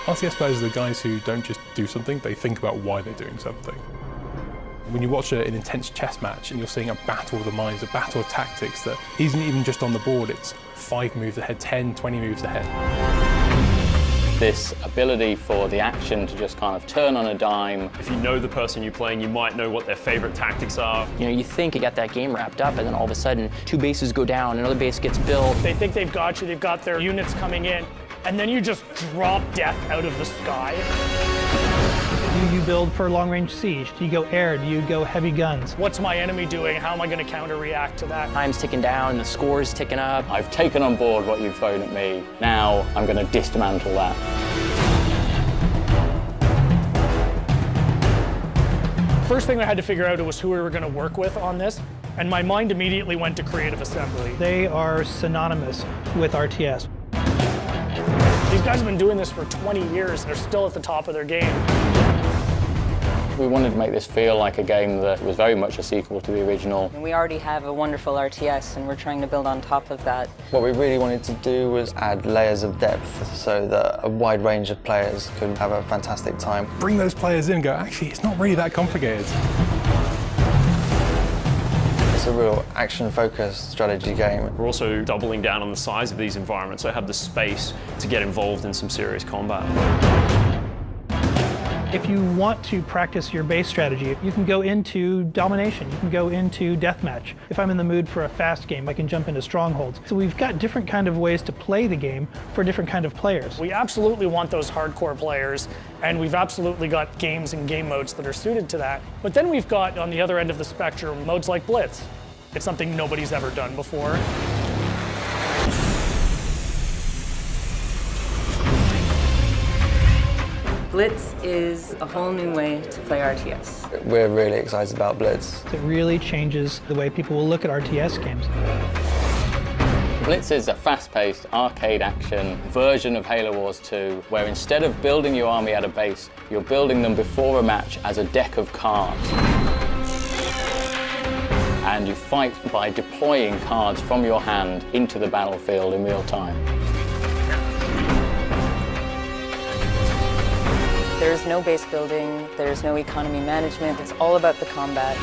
RTS players are the guys who don't just do something, they think about why they're doing something. When you watch an intense chess match and you're seeing a battle of the minds, a battle of tactics that isn't even just on the board, it's 5 moves ahead, 10, 20 moves ahead. This ability for the action to just kind of turn on a dime. If you know the person you're playing, you might know what their favorite tactics are. You know, you think you got that game wrapped up, and then all of a sudden, 2 bases go down, another base gets built. They think they've got you, they've got their units coming in, and then you just drop death out of the sky. Do you build for long-range siege? Do you go air? Do you go heavy guns? What's my enemy doing? How am I going to counter-react to that? Time's ticking down, the score's ticking up. I've taken on board what you've thrown at me. Now I'm going to dismantle that. First thing I had to figure out was who we were going to work with on this, and my mind immediately went to Creative Assembly. They are synonymous with RTS. These guys have been doing this for 20 years, and they're still at the top of their game. We wanted to make this feel like a game that was very much a sequel to the original. We already have a wonderful RTS, and we're trying to build on top of that. What we really wanted to do was add layers of depth so that a wide range of players could have a fantastic time. Bring those players in and go, actually, it's not really that complicated. It's a real action-focused strategy game. We're also doubling down on the size of these environments, so I have the space to get involved in some serious combat. If you want to practice your base strategy, you can go into domination, you can go into deathmatch. If I'm in the mood for a fast game, I can jump into strongholds. So we've got different kind of ways to play the game for different kind of players. We absolutely want those hardcore players, and we've absolutely got games and game modes that are suited to that. But then we've got, on the other end of the spectrum, modes like Blitz. It's something nobody's ever done before. Blitz is a whole new way to play RTS. We're really excited about Blitz. It really changes the way people will look at RTS games. Blitz is a fast-paced arcade action version of Halo Wars 2, where instead of building your army at a base, you're building them before a match as a deck of cards. And you fight by deploying cards from your hand into the battlefield in real time. There's no base building, there's no economy management, it's all about the combat.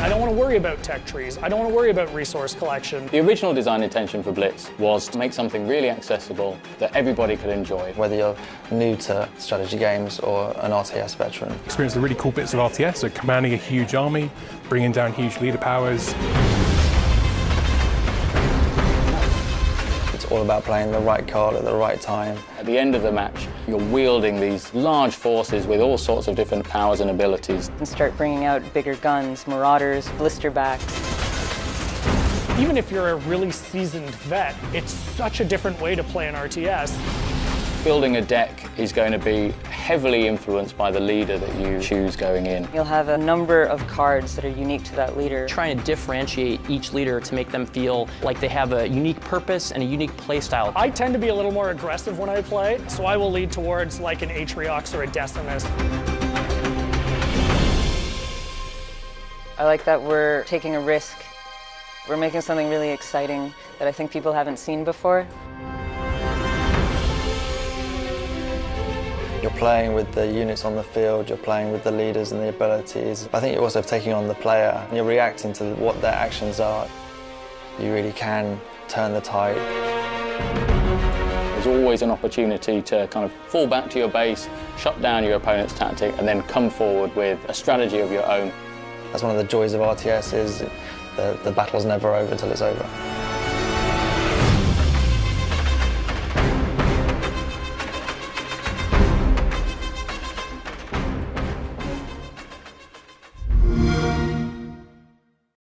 I don't want to worry about tech trees. I don't want to worry about resource collection. The original design intention for Blitz was to make something really accessible that everybody could enjoy. Whether you're new to strategy games or an RTS veteran. Experience the really cool bits of RTS, so commanding a huge army, bringing down huge leader powers. It's all about playing the right card at the right time. At the end of the match, you're wielding these large forces with all sorts of different powers and abilities. And start bringing out bigger guns, marauders, blisterbacks. Even if you're a really seasoned vet, it's such a different way to play an RTS. Building a deck is going to be heavily influenced by the leader that you choose going in. You'll have a number of cards that are unique to that leader. Trying to differentiate each leader to make them feel like they have a unique purpose and a unique play style. I tend to be a little more aggressive when I play, so I will lead towards like an Atriox or a Decimus. I like that we're taking a risk. We're making something really exciting that I think people haven't seen before. You're playing with the units on the field, you're playing with the leaders and the abilities. I think you're also taking on the player, and you're reacting to what their actions are. You really can turn the tide. There's always an opportunity to kind of fall back to your base, shut down your opponent's tactic, and then come forward with a strategy of your own. That's one of the joys of RTS, is the battle's never over till it's over.